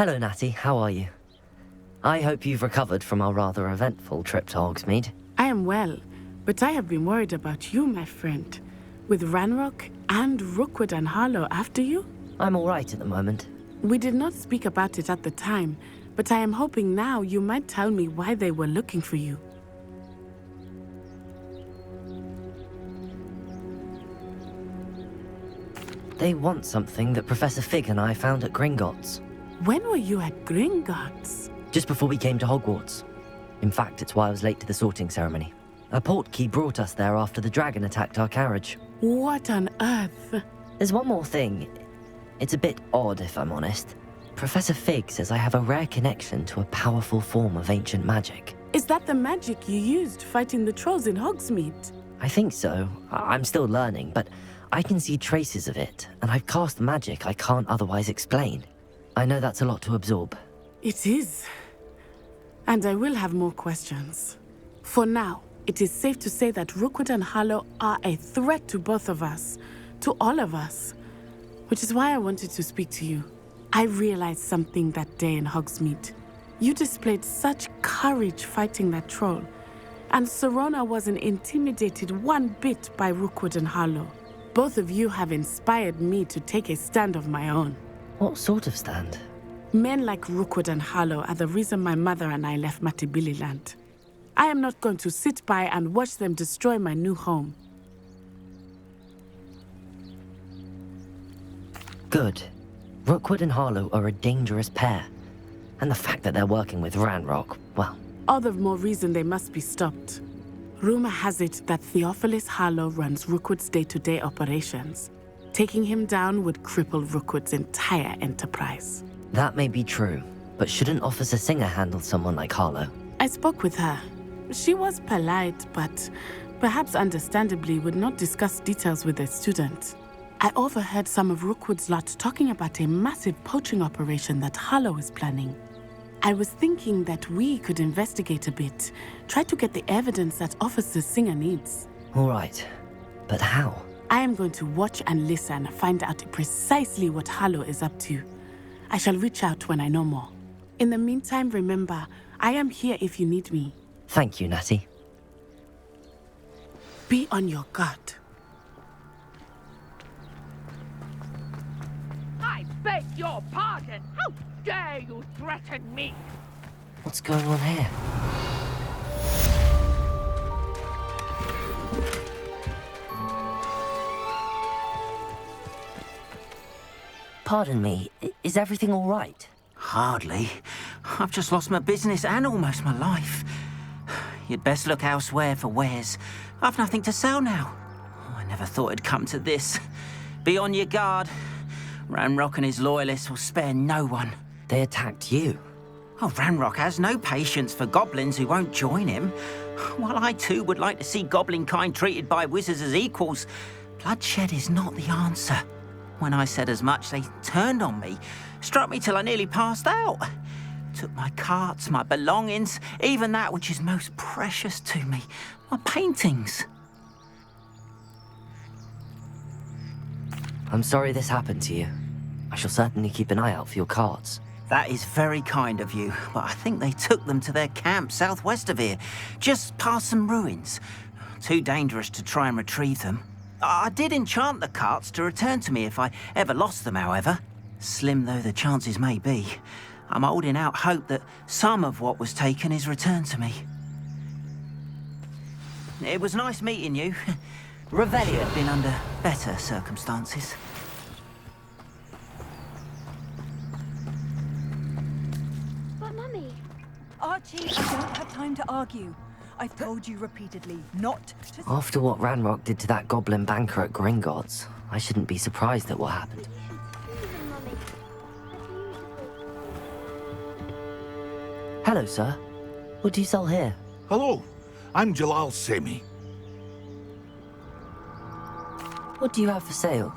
Hello, Natty. How are you? I hope you've recovered from our rather eventful trip to Hogsmeade. I am well, but I have been worried about you, my friend. With Ranrock and Rookwood and Harlow after you? I'm all right at the moment. We did not speak about it at the time, but I am hoping now you might tell me why they were looking for you. They want something that Professor Fig and I found at Gringotts. When were you at Gringotts? Just before we came to Hogwarts. In fact, it's why I was late to the sorting ceremony. A portkey brought us there after the dragon attacked our carriage. What on earth? There's one more thing. It's a bit odd, if I'm honest. Professor Fig says I have a rare connection to a powerful form of ancient magic. Is that the magic you used fighting the trolls in Hogsmeade? I think so. I'm still learning, but I can see traces of it, and I've cast magic I can't otherwise explain. I know that's a lot to absorb. It is. And I will have more questions. For now, it is safe to say that Rookwood and Harlow are a threat to both of us, to all of us. Which is why I wanted to speak to you. I realized something that day in Hogsmeade. You displayed such courage fighting that troll, and Serona wasn't intimidated one bit by Rookwood and Harlow. Both of you have inspired me to take a stand of my own. What sort of stand? Men like Rookwood and Harlow are the reason my mother and I left Matabeleland. I am not going to sit by and watch them destroy my new home. Good. Rookwood and Harlow are a dangerous pair. And the fact that they're working with Ranrock, well... All the more reason they must be stopped. Rumor has it that Theophilus Harlow runs Rookwood's day-to-day operations. Taking him down would cripple Rookwood's entire enterprise. That may be true, but shouldn't Officer Singer handle someone like Harlow? I spoke with her. She was polite, but perhaps understandably would not discuss details with a student. I overheard some of Rookwood's lot talking about a massive poaching operation that Harlow is planning. I was thinking that we could investigate a bit, try to get the evidence that Officer Singer needs. All right, but how? I am going to watch and listen, find out precisely what Harlow is up to. I shall reach out when I know more. In the meantime, remember, I am here if you need me. Thank you, Natty. Be on your guard. I beg your pardon! How dare you threaten me? What's going on here? Pardon me, is everything all right? Hardly. I've just lost my business and almost my life. You'd best look elsewhere for wares. I've nothing to sell now. I never thought it'd come to this. Be on your guard. Ranrock and his loyalists will spare no one. They attacked you. Oh, Ranrock has no patience for goblins who won't join him. While I too would like to see goblin kind treated by wizards as equals, bloodshed is not the answer. When I said as much, they turned on me, struck me till I nearly passed out. Took my carts, my belongings, even that which is most precious to me, my paintings. I'm sorry this happened to you. I shall certainly keep an eye out for your carts. That is very kind of you, but I think they took them to their camp southwest of here, just past some ruins. Too dangerous to try and retrieve them. I did enchant the carts to return to me if I ever lost them, however. Slim though the chances may be, I'm holding out hope that some of what was taken is returned to me. It was nice meeting you. Revelio had been under better circumstances. But Mummy... Archie, I don't have time to argue. I've told you repeatedly not to... After what Ranrock did to that goblin banker at Gringotts, I shouldn't be surprised at what happened. Mummy. Hello, sir. What do you sell here? Hello, I'm Jalal Semi. What do you have for sale?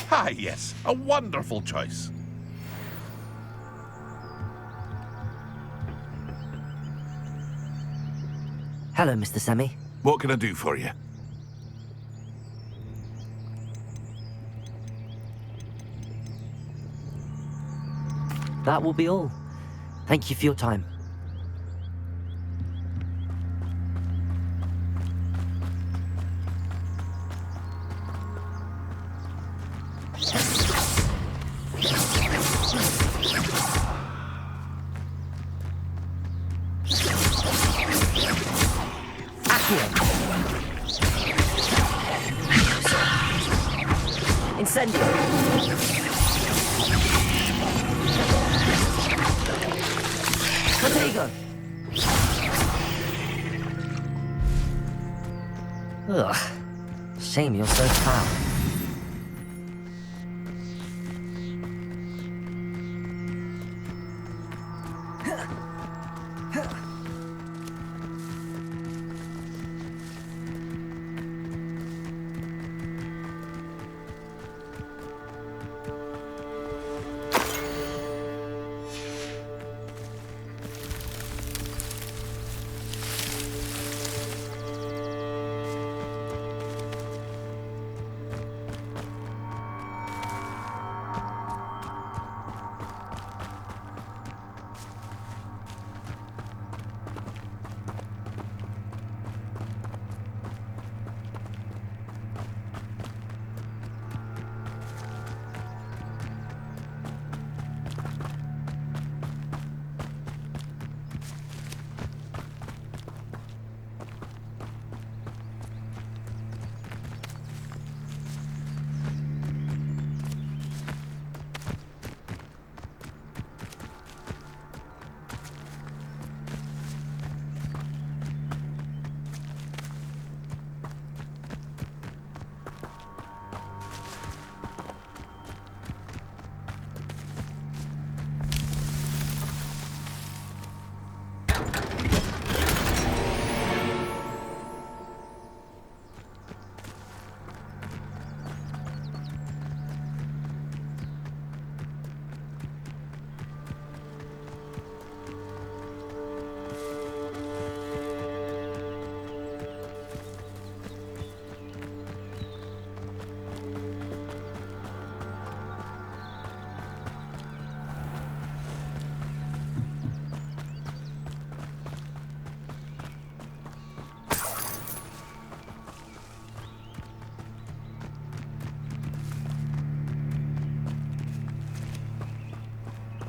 Ah, yes, a wonderful choice. Hello, Mr. Semi. What can I do for you? That will be all. Thank you for your time. Incendio! Potato! Ugh. Shame you're so foul.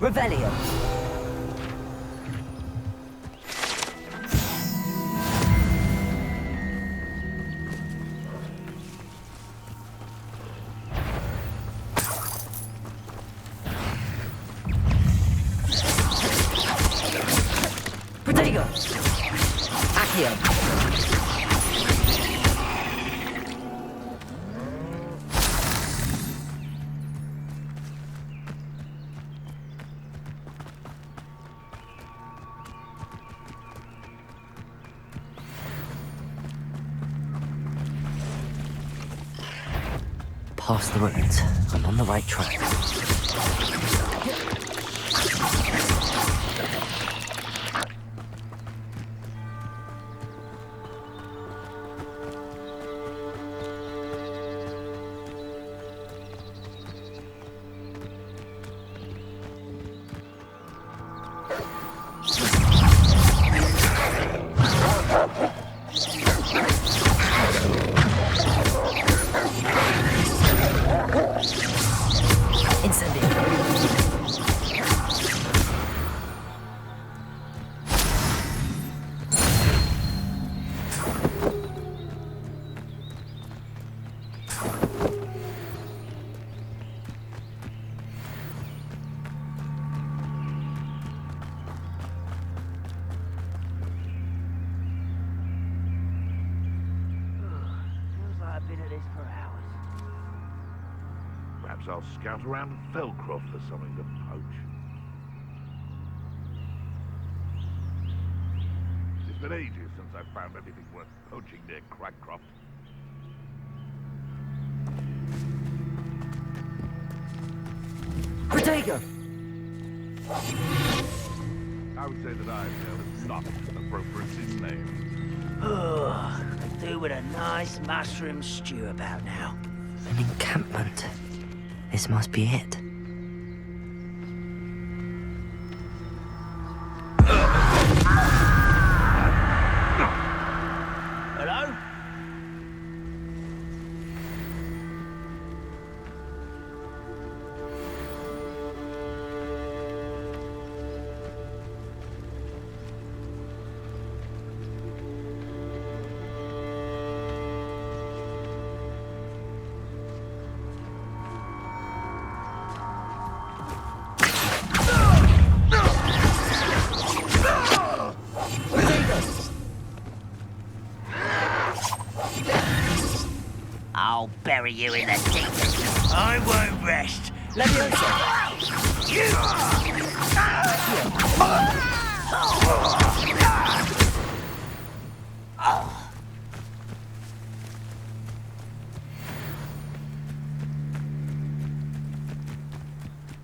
Revelio. Protego. Accio. Past the ruins. I'm on the right track. Perhaps I'll scout around Felcroft for something to poach. It's been ages since I've found anything worth poaching near Cragcroft. Protego! I would say that I am not appropriate in name. Ugh. with a nice mushroom stew about now. An encampment. This must be it. Hello? I'll bury you in the deep. I won't rest.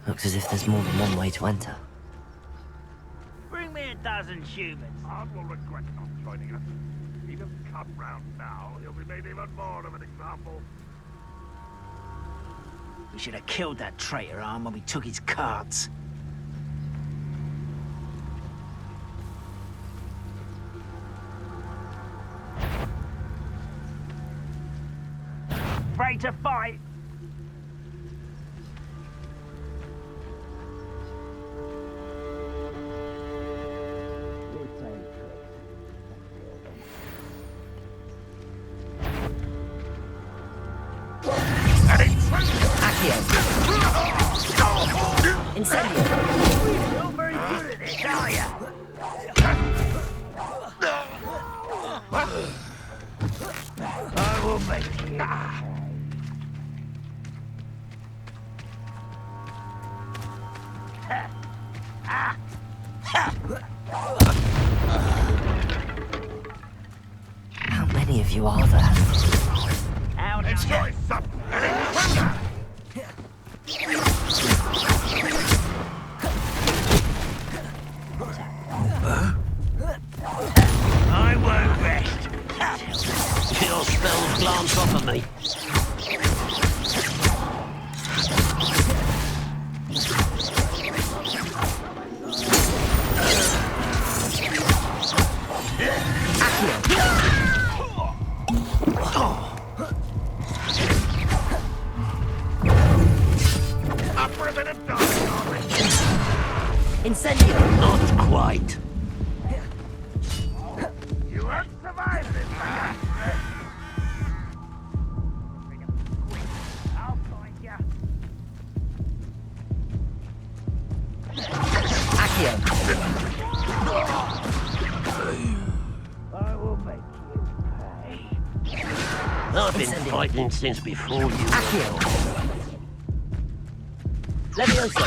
Looks as if there's more than one way to enter. Bring me a dozen humans. Arn will regret not joining us. If he doesn't come round now, he'll be made even more of an example. We should have killed that traitor Arn when we took his cards. Ready to fight? Incendio! You're very good at this, are you? I will make you. How many of you are there? How did Enjoy some intruder! I won't rest. Your spells glance off of me. Up for a bit of dying, are we? Incendio! Not quite. You won't survive this, sucker! I'll find ya. Accio! I will make you pay. I've been Incendio. fighting since before you. Accio! Levioso!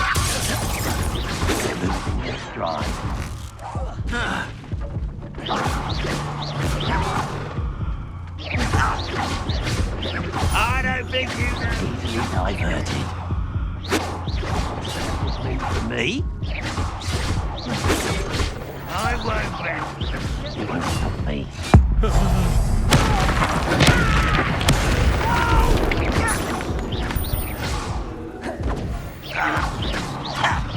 Losing your stride. I don't think you can easily diverted. This means for me. I won't rest. You won't stop me.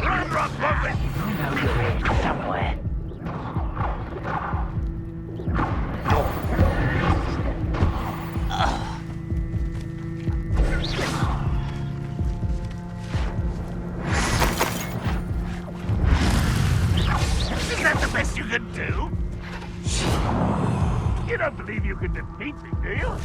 Run, Rock, Rocket! I know you're here somewhere. Is that the best you can do? You don't believe you can defeat me, do you?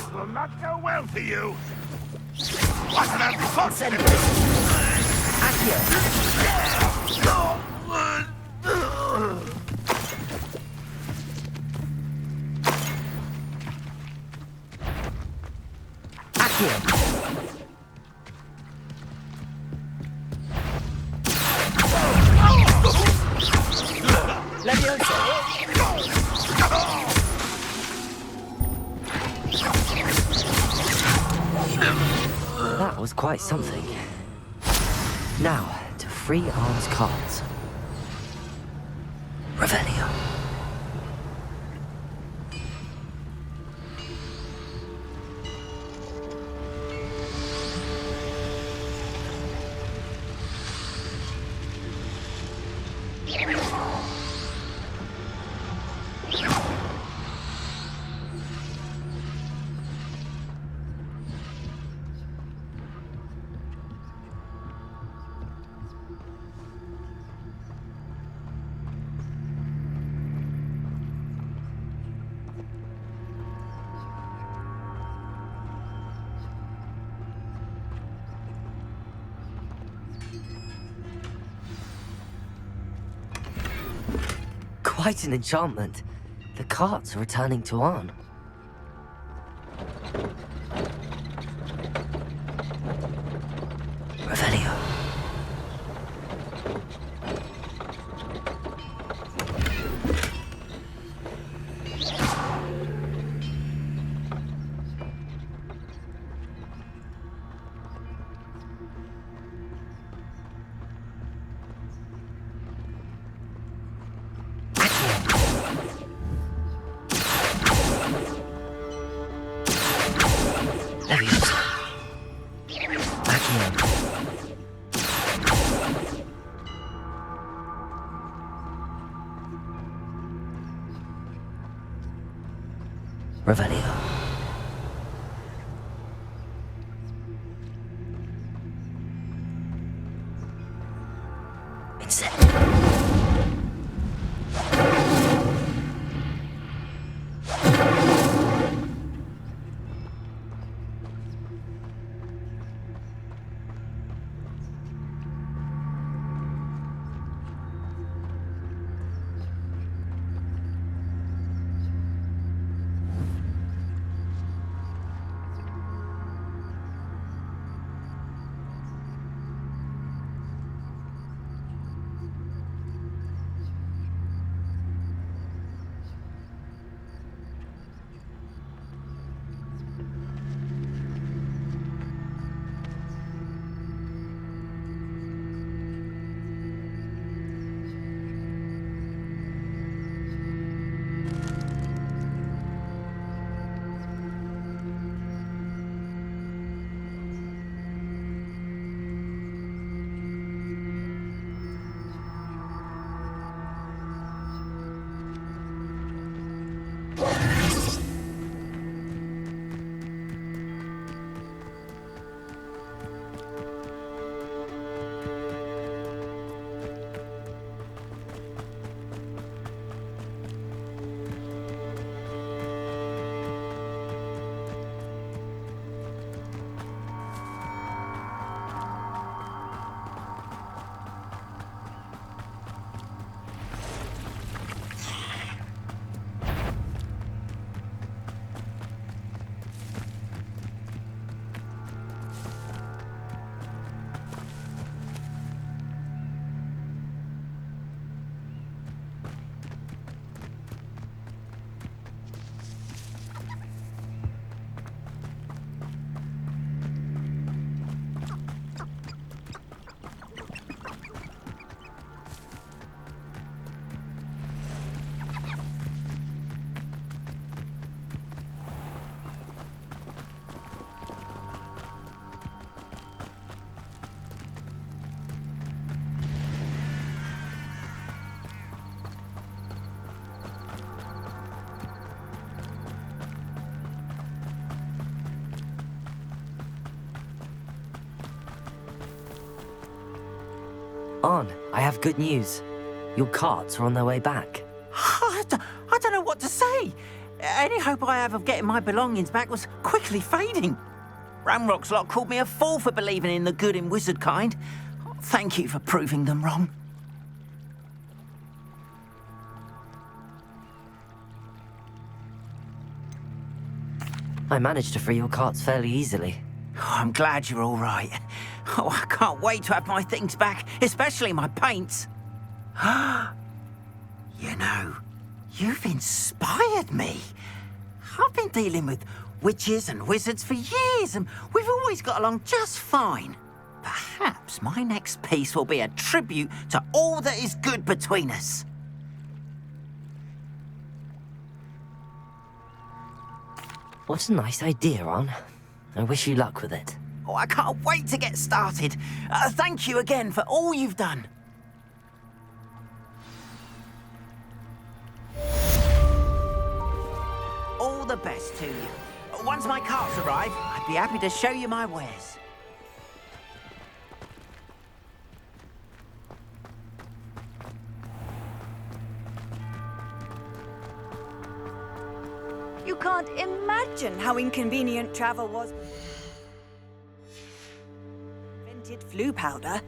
It will not go well for you. What an Incendiary! Accio! Accio! Leviosa! That was quite something. Now, to free Arm's cards. Revelio. Quite an enchantment. The carts are returning to Arn. Revelio. Revelio. Arn, I have good news. Your carts are on their way back. I don't know what to say. Any hope I have of getting my belongings back was quickly fading. Ramrock's lot called me a fool for believing in the good in wizard kind. Thank you for proving them wrong. I managed to free your carts fairly easily. Oh, I'm glad you're all right. Oh, I can't wait to have my things back, especially my paints. You know, you've inspired me. I've been dealing with witches and wizards for years, and we've always got along just fine. Perhaps my next piece will be a tribute to all that is good between us. What a nice idea, Ron. I wish you luck with it. Oh, I can't wait to get started. Thank you again for all you've done. All the best to you. Once my carts arrive, I'd be happy to show you my wares. You can't imagine how inconvenient travel was. Invented flu powder.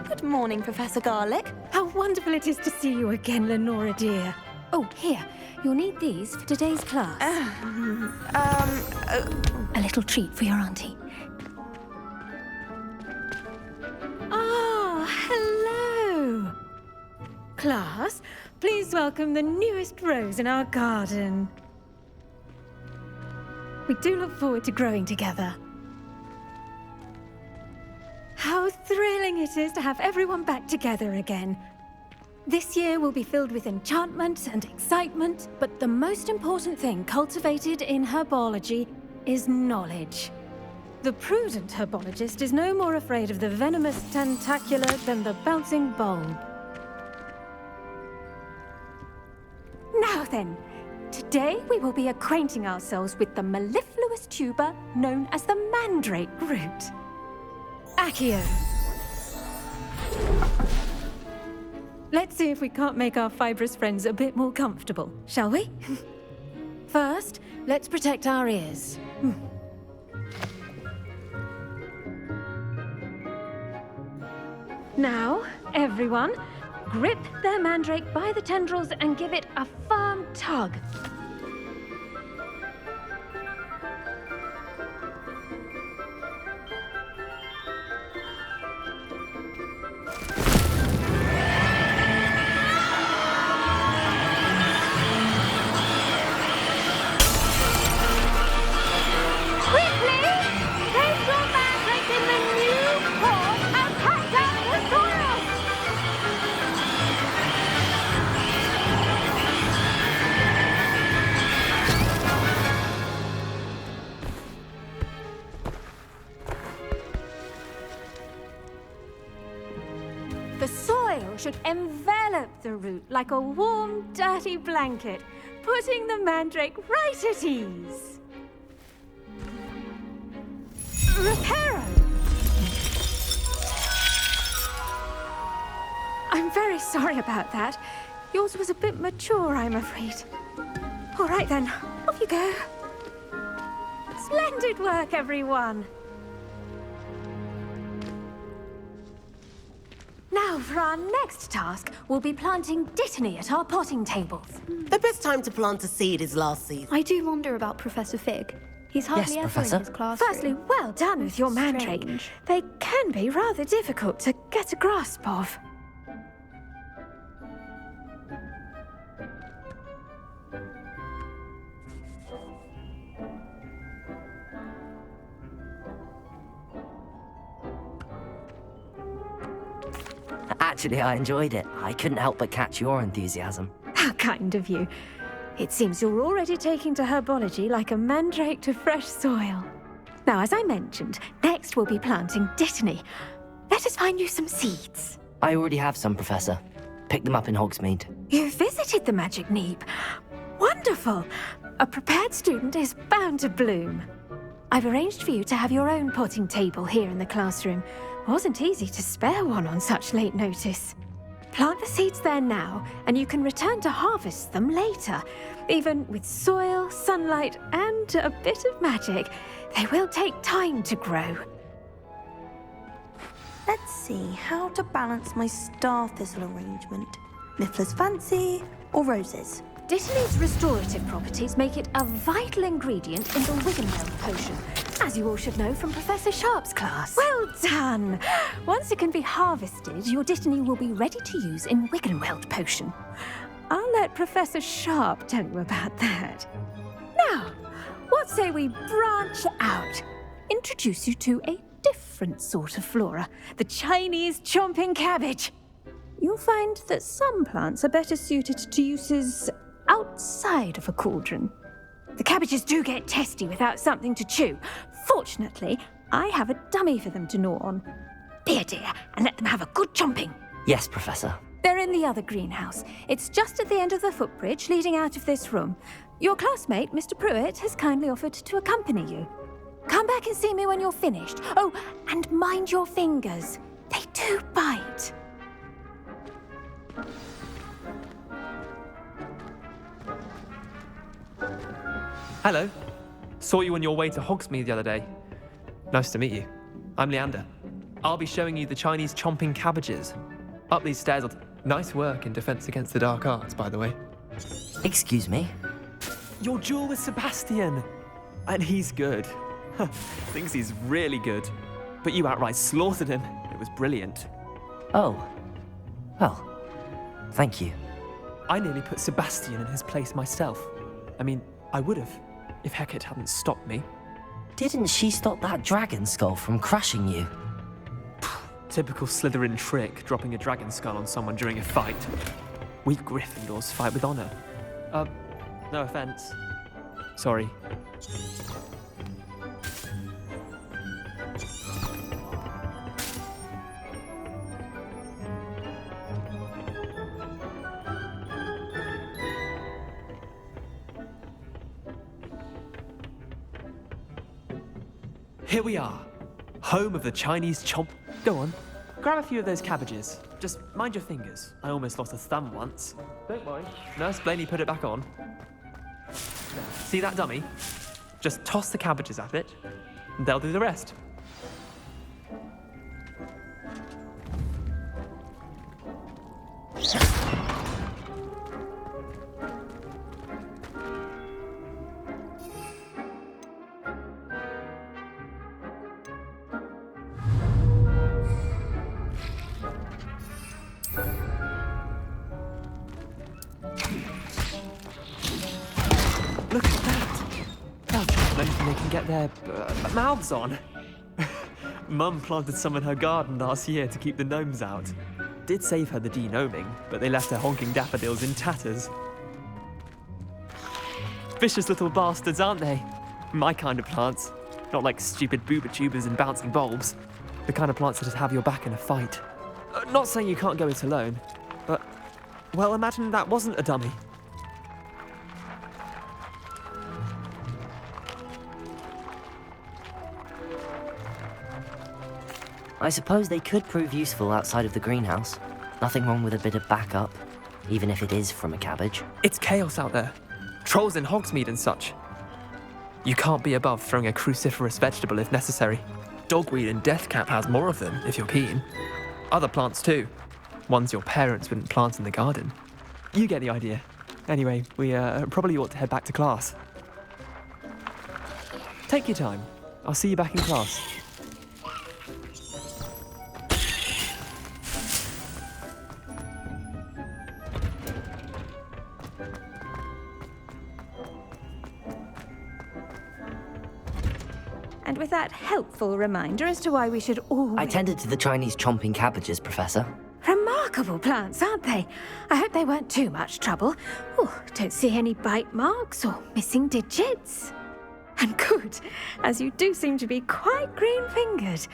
Good morning, Professor Garlick. How wonderful it is to see you again, Lenora dear. Oh, here. You'll need these for today's class. A little treat for your auntie. Ah, class, please welcome the newest rose in our garden. We do look forward to growing together. How thrilling it is to have everyone back together again. This year will be filled with enchantment and excitement, but the most important thing cultivated in herbology is knowledge. The prudent herbologist is no more afraid of the venomous tentacula than the bouncing bulb. Now then, today we will be acquainting ourselves with the mellifluous tuber known as the mandrake root. Accio. Let's see if we can't make our fibrous friends a bit more comfortable, shall we? First, let's protect our ears. Now, everyone, grip their mandrake by the tendrils and give it a firm tug. The soil should envelop the root like a warm, dirty blanket, putting the mandrake right at ease. Reparo! I'm very sorry about that. Yours was a bit mature, I'm afraid. All right then, off you go. Splendid work, everyone. Now, for our next task, we'll be planting Dittany at our potting tables. The best time to plant a seed is last season. I do wonder about Professor Fig. He's hardly Yes, ever Professor. in his classroom. Firstly, well done with your mandrake. Strange. They can be rather difficult to get a grasp of. Actually, I enjoyed it. I couldn't help but catch your enthusiasm. How kind of you. It seems you're already taking to herbology like a mandrake to fresh soil. Now, as I mentioned, next we'll be planting Dittany. Let us find you some seeds. I already have some, Professor. Picked them up in Hogsmeade. You visited the Magic Neep. Wonderful. A prepared student is bound to bloom. I've arranged for you to have your own potting table here in the classroom. Wasn't easy to spare one on such late notice. Plant the seeds there now, and you can return to harvest them later. Even with soil, sunlight, and a bit of magic, they will take time to grow. Let's see how to balance my star thistle arrangement. Niffler's fancy or roses? Dittany's restorative properties make it a vital ingredient in the Wiggenweld potion, as you all should know from Professor Sharp's class. Well done! Once it can be harvested, your Dittany will be ready to use in Wiggenweld potion. I'll let Professor Sharp tell you about that. Now, what say we branch out? Introduce you to a different sort of flora, the Chinese chomping cabbage. You'll find that some plants are better suited to uses outside of a cauldron. The cabbages do get testy without something to chew. Fortunately, I have a dummy for them to gnaw on. Be a dear and let them have a good chomping. Yes, Professor. They're in the other greenhouse. It's just at the end of the footbridge leading out of this room. Your classmate, Mr. Pruitt, has kindly offered to accompany you. Come back and see me when you're finished. Oh, and mind your fingers. They do bite. Hello. Saw you on your way to Hogsmeade the other day. Nice to meet you. I'm Leander. I'll be showing you the Chinese chomping cabbages. Up these stairs. Nice work in Defense Against the Dark Arts, by the way. Excuse me? Your duel with Sebastian. And he's good. Thinks he's really good. But you outright slaughtered him. It was brilliant. Oh. Well, Thank you. I nearly put Sebastian in his place myself. I mean, I would have, if Hecate hadn't stopped me. Didn't she stop that dragon skull from crushing you? Typical Slytherin trick, dropping a dragon skull on someone during a fight. We Gryffindors fight with honor. No offense. Sorry. Here we are, home of the Chinese chomp. Go on, grab a few of those cabbages. Just mind your fingers. I almost lost a thumb once. Don't worry. Nurse Blaney put it back on. See that dummy? Just toss the cabbages at it, and they'll do the rest. Look at that! They'll try anything they can get their mouths on. Mum planted some in her garden last year to keep the gnomes out. Did save her the de-gnoming, but they left her honking daffodils in tatters. Vicious little bastards, aren't they? My kind of plants. Not like stupid booba tubers and bouncing bulbs. The kind of plants that'd have your back in a fight. Not saying you can't go it alone, but, well, imagine that wasn't a dummy. I suppose they could prove useful outside of the greenhouse. Nothing wrong with a bit of backup, even if it is from a cabbage. It's chaos out there. Trolls in Hogsmeade and such. You can't be above throwing a cruciferous vegetable if necessary. Dogweed and deathcap has more of them, if you're keen. Other plants too. Ones your parents wouldn't plant in the garden. You get the idea. Anyway, we probably ought to head back to class. Take your time. I'll see you back in class. And with that helpful reminder as to why we should always... I tended to the Chinese chomping cabbages, Professor. Remarkable plants, aren't they? I hope they weren't too much trouble. Oh, don't see any bite marks or missing digits. And good, as you do seem to be quite green-fingered.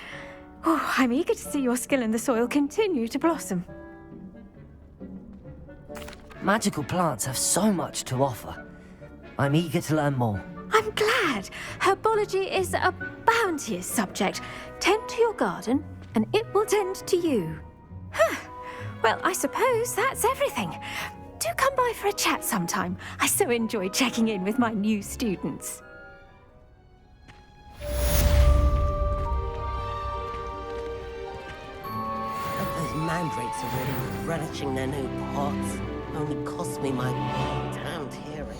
Oh, I'm eager to see your skill in the soil continue to blossom. Magical plants have so much to offer. I'm eager to learn more. I'm glad. Herbology is a bounteous subject. Tend to your garden, and it will tend to you. Huh. Well, I suppose that's everything. Do come by for a chat sometime. I so enjoy checking in with my new students. Those mandrakes are really relishing their new pots. Only cost me my damned hearing.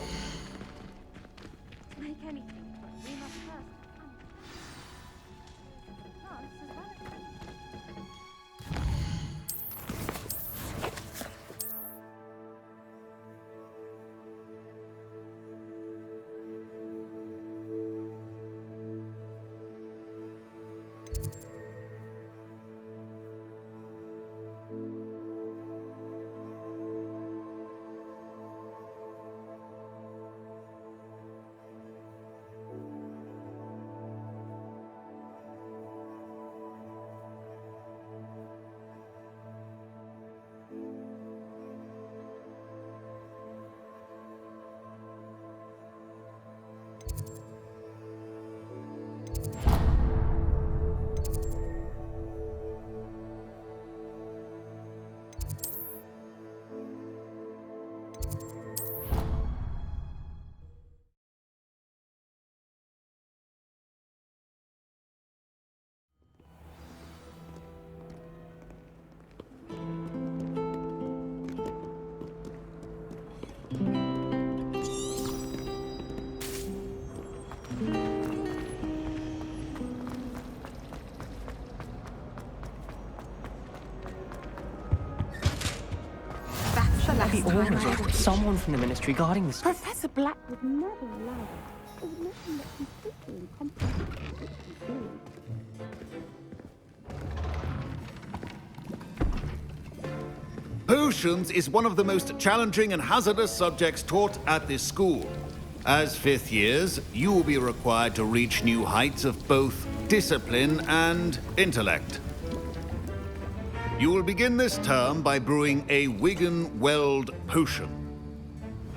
Make anything, but we must first... Plants as well as... Maybe Ormond or someone from the Ministry guarding this. Professor Black would never allow that. It would make him look completely incompetent. Potions is one of the most challenging and hazardous subjects taught at this school. As fifth years, you will be required to reach new heights of both discipline and intellect. You will begin this term by brewing a Wigan-Weld potion.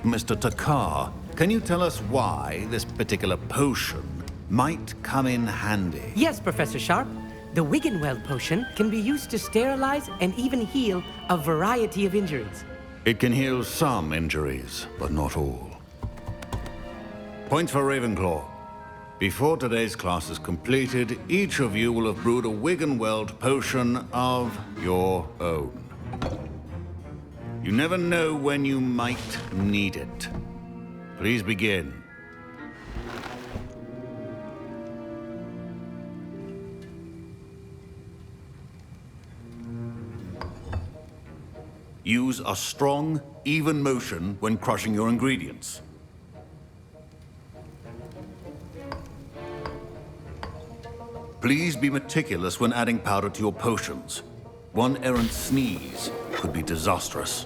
Mr. Takar, can you tell us why this particular potion might come in handy? Yes, Professor Sharp. The Wigan-Weld potion can be used to sterilize and even heal a variety of injuries. It can heal some injuries, but not all. Points for Ravenclaw. Before today's class is completed, each of you will have brewed a Wigan-Weld potion of your own. You never know when you might need it. Please begin. Use a strong, even motion when crushing your ingredients. Please be meticulous when adding powder to your potions. One errant sneeze could be disastrous.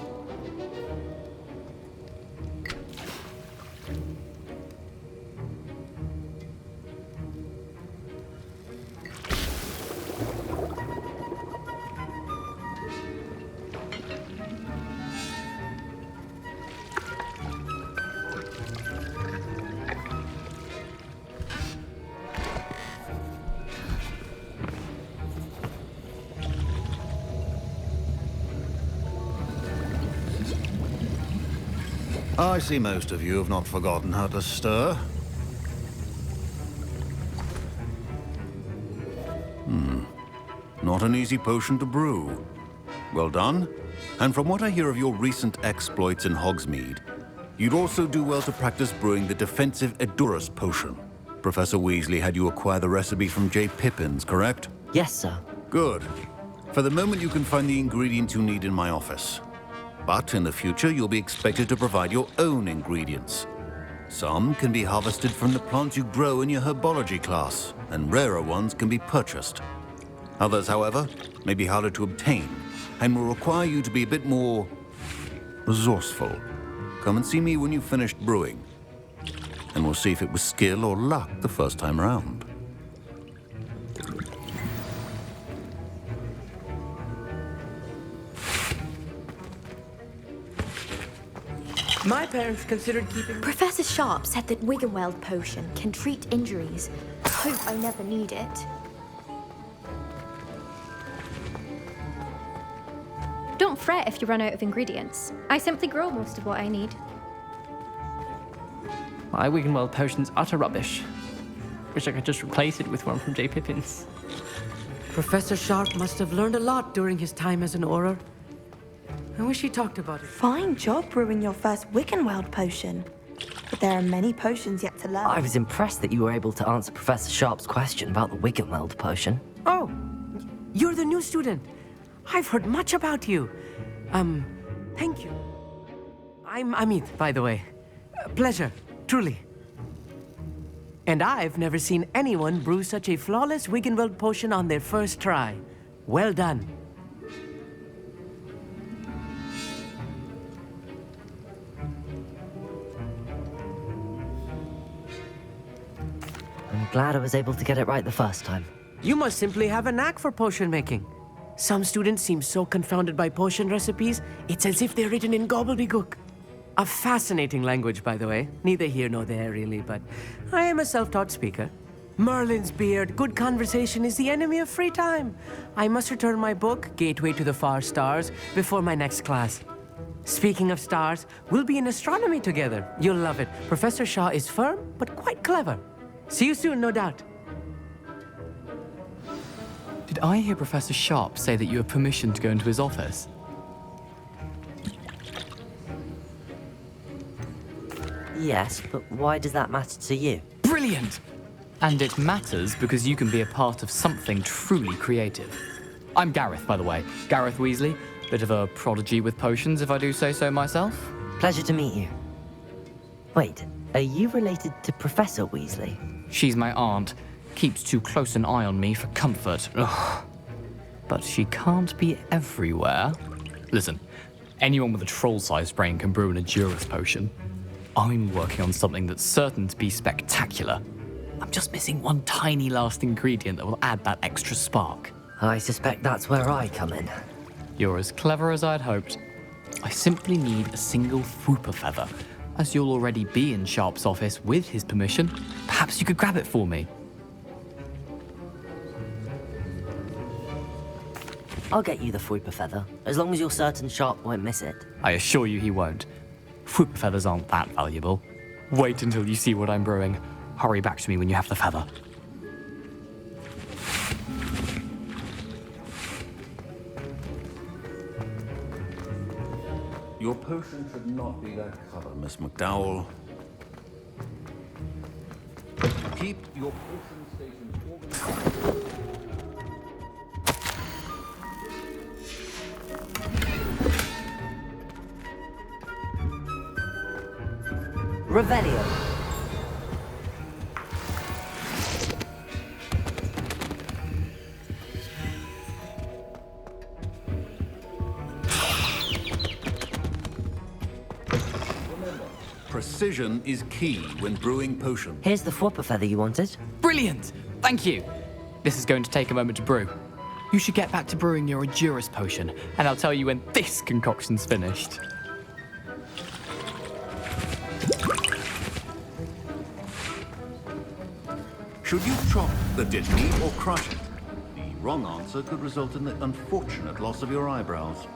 I see most of you have not forgotten how to stir. Not an easy potion to brew. Well done. And from what I hear of your recent exploits in Hogsmeade, you'd also do well to practice brewing the defensive Edurus potion. Professor Weasley had you acquire the recipe from J. Pippins, correct? Yes, sir. Good. For the moment, you can find the ingredients you need in my office. But in the future, you'll be expected to provide your own ingredients. Some can be harvested from the plants you grow in your herbology class, and rarer ones can be purchased. Others, however, may be harder to obtain, and will require you to be a bit more resourceful. Come and see me when you've finished brewing, and we'll see if it was skill or luck the first time around. My parents considered keeping... Professor Sharp said that Wigan-Weld potion can treat injuries. I hope I never need it. Don't fret if you run out of ingredients. I simply grow most of what I need. My Wigan-Weld potion's utter rubbish. Wish I could just replace it with one from J. Pippins. Professor Sharp must have learned a lot during his time as an Auror. I wish he talked about it. Fine job brewing your first Wigan-Weld potion. But there are many potions yet to learn. I was impressed that you were able to answer Professor Sharp's question about the Wigan-Weld potion. Oh, you're the new student. I've heard much about you. Thank you. I'm Amit, by the way. Pleasure, truly. And I've never seen anyone brew such a flawless Wigan-Weld potion on their first try. Well done. I'm glad I was able to get it right the first time. You must simply have a knack for potion making. Some students seem so confounded by potion recipes, it's as if they're written in gobbledygook. A fascinating language, by the way. Neither here nor there, really, but I am a self-taught speaker. Merlin's beard, good conversation is the enemy of free time. I must return my book, Gateway to the Far Stars, before my next class. Speaking of stars, we'll be in astronomy together. You'll love it. Professor Shaw is firm, but quite clever. See you soon, no doubt. Did I hear Professor Sharp say that you have permission to go into his office? Yes, but why does that matter to you? Brilliant! And it matters because you can be a part of something truly creative. I'm Gareth, by the way. Gareth Weasley. Bit of a prodigy with potions, if I do say so myself. Pleasure to meet you. Wait, are you related to Professor Weasley? She's my aunt. Keeps too close an eye on me for comfort. Ugh. But she can't be everywhere. Listen, anyone with a troll-sized brain can brew an Endurance potion. I'm working on something that's certain to be spectacular. I'm just missing one tiny last ingredient that will add that extra spark. I suspect that's where I come in. You're as clever as I'd hoped. I simply need a single Fwooper feather. As you'll already be in Sharp's office with his permission, perhaps you could grab it for me. I'll get you the Fwooper feather, as long as you're certain Sharp won't miss it. I assure you he won't. Fwooper feathers aren't that valuable. Wait until you see what I'm brewing. Hurry back to me when you have the feather. Your potion should not be that color, Miss McDowell. Keep your potion stations organized. Revelio. Precision is key when brewing potions. Here's the Fwooper feather you wanted. Brilliant! Thank you! This is going to take a moment to brew. You should get back to brewing your Endurance potion, and I'll tell you when this concoction's finished. Should you chop the dead meat or crush it? The wrong answer could result in the unfortunate loss of your eyebrows.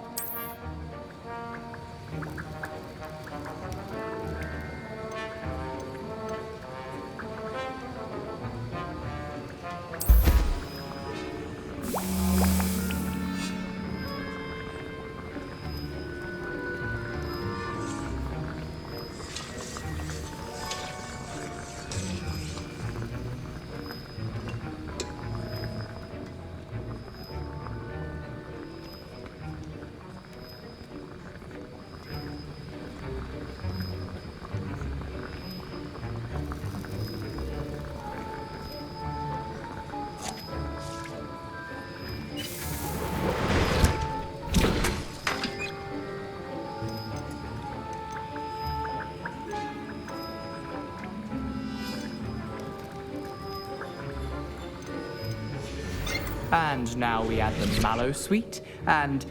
And now we add the mallow sweet, and...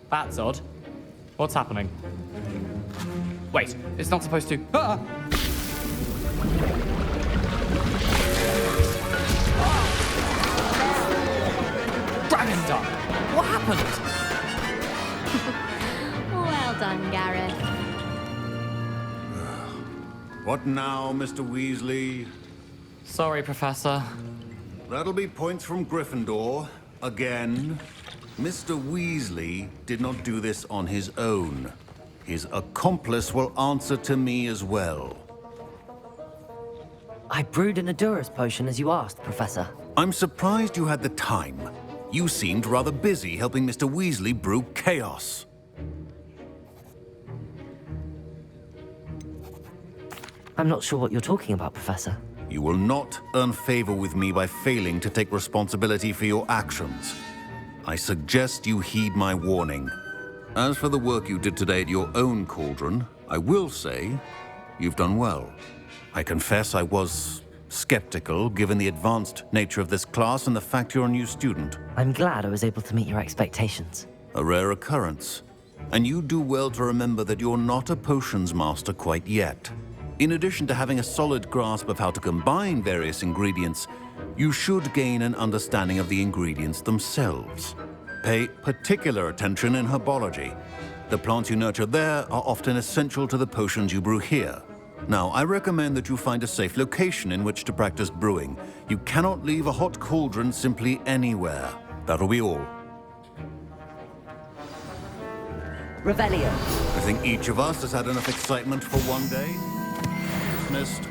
That's odd. What's happening? Wait, it's not supposed to... Ah! Dragon Dog! What happened? Well done, Gareth. What now, Mr. Weasley? Sorry, Professor. That'll be points from Gryffindor. Again. Mr. Weasley did not do this on his own. His accomplice will answer to me as well. I brewed an Endurance potion as you asked, Professor. I'm surprised you had the time. You seemed rather busy helping Mr. Weasley brew chaos. I'm not sure what you're talking about, Professor. You will not earn favor with me by failing to take responsibility for your actions. I suggest you heed my warning. As for the work you did today at your own cauldron, I will say you've done well. I confess I was skeptical, given the advanced nature of this class and the fact you're a new student. I'm glad I was able to meet your expectations. A rare occurrence. And you do well to remember that you're not a potions master quite yet. In addition to having a solid grasp of how to combine various ingredients, you should gain an understanding of the ingredients themselves. Pay particular attention in herbology. The plants you nurture there are often essential to the potions you brew here. Now, I recommend that you find a safe location in which to practice brewing. You cannot leave a hot cauldron simply anywhere. That'll be all. Revelio. I think each of us has had enough excitement for one day. Dismissed.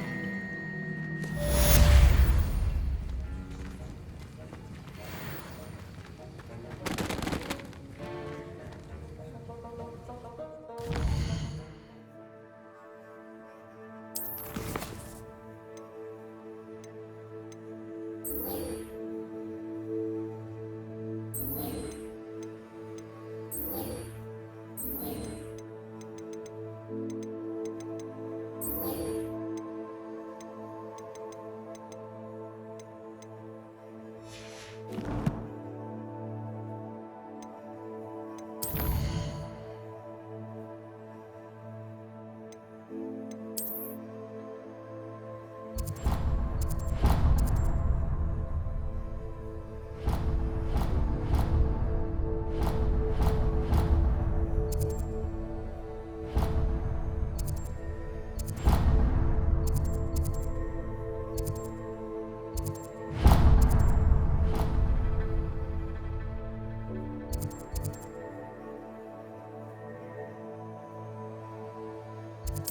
Might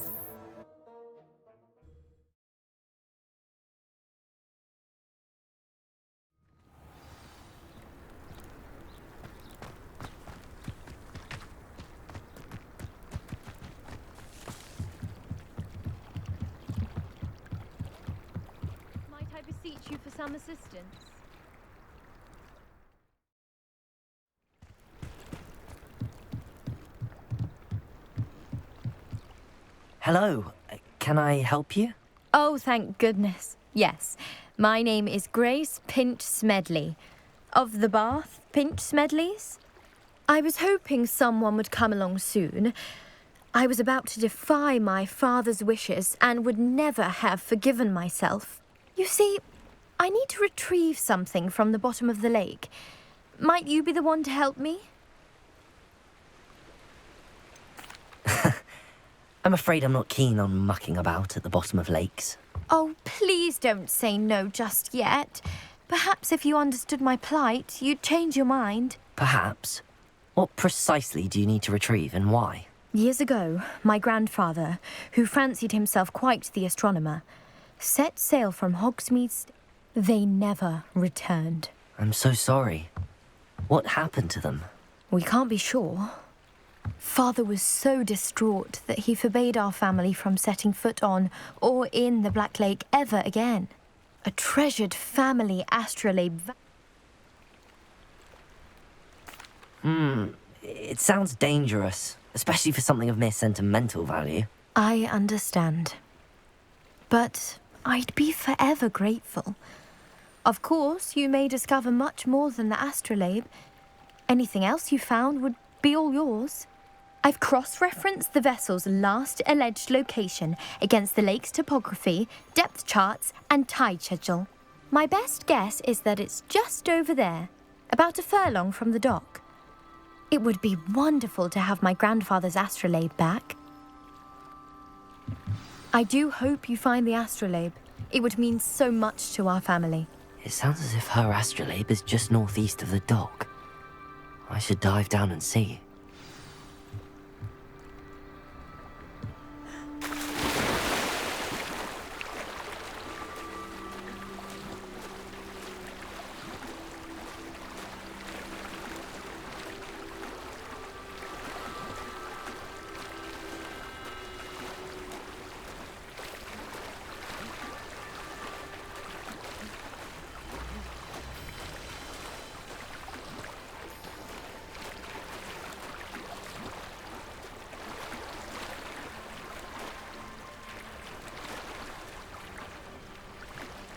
I beseech you for some assistance? Hello, can I help you? Oh, thank goodness. Yes, my name is Grace Pinch Smedley, of the Bath Pinch Smedleys. I was hoping someone would come along soon. I was about to defy my father's wishes and would never have forgiven myself. You see, I need to retrieve something from the bottom of the lake. Might you be the one to help me? I'm afraid I'm not keen on mucking about at the bottom of lakes. Oh, please don't say no just yet. Perhaps if you understood my plight, you'd change your mind. Perhaps. What precisely do you need to retrieve and why? Years ago, my grandfather, who fancied himself quite the astronomer, set sail from Hogsmeade. They never returned. I'm so sorry. What happened to them? We can't be sure. Father was so distraught that he forbade our family from setting foot on or in the Black Lake ever again. A treasured family astrolabe. It sounds dangerous, especially for something of mere sentimental value. I understand. But I'd be forever grateful. Of course, you may discover much more than the astrolabe. Anything else you found would be all yours. I've cross-referenced the vessel's last alleged location against the lake's topography, depth charts, and tide schedule. My best guess is that it's just over there, about a furlong from the dock. It would be wonderful to have my grandfather's astrolabe back. I do hope you find the astrolabe. It would mean so much to our family. It sounds as if her astrolabe is just northeast of the dock. I should dive down and see.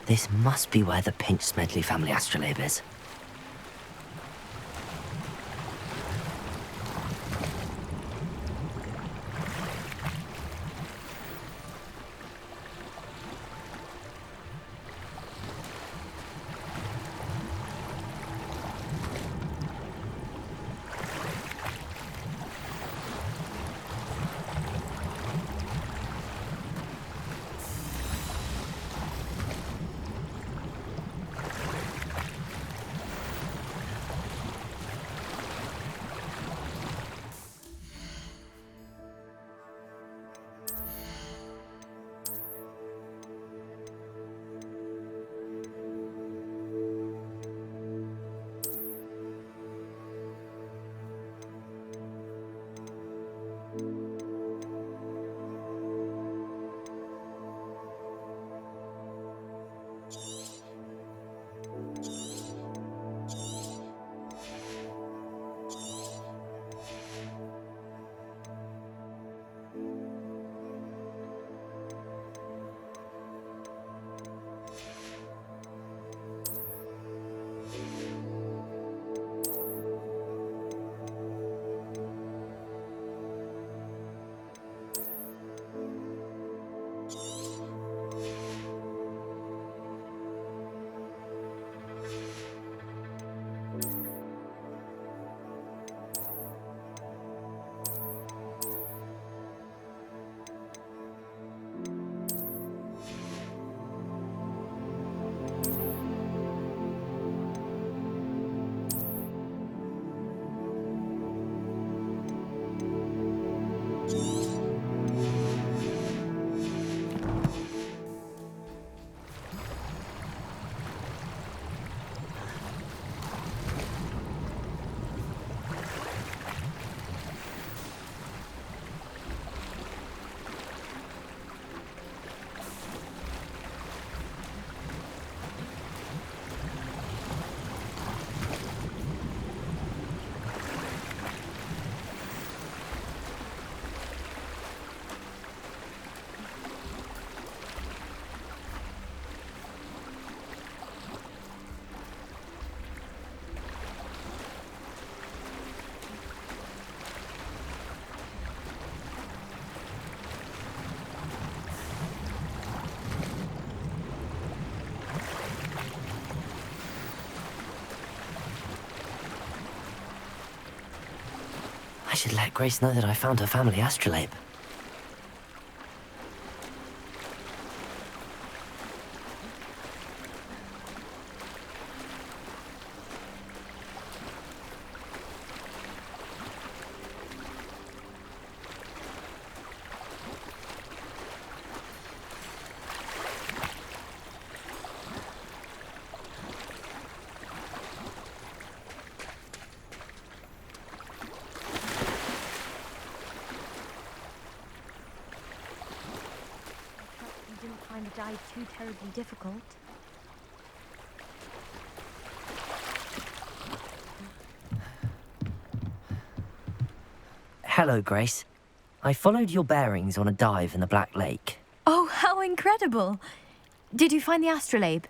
This must be where the Pinch Smedley family astrolabe is. should let Grace know that I found her family astrolabe. You didn't find the dive too terribly difficult. Hello, Grace. I followed your bearings on a dive in the Black Lake. Oh, how incredible! Did you find the astrolabe?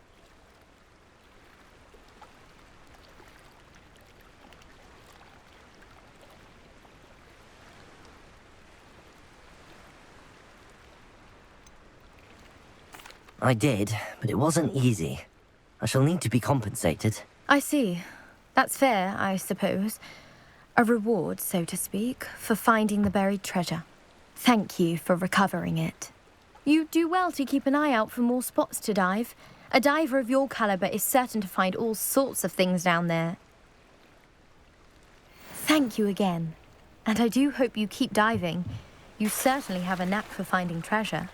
I did, but it wasn't easy. I shall need to be compensated. I see. That's fair, I suppose. A reward, so to speak, for finding the buried treasure. Thank you for recovering it. You do well to keep an eye out for more spots to dive. A diver of your caliber is certain to find all sorts of things down there. Thank you again. And I do hope you keep diving. You certainly have a knack for finding treasure.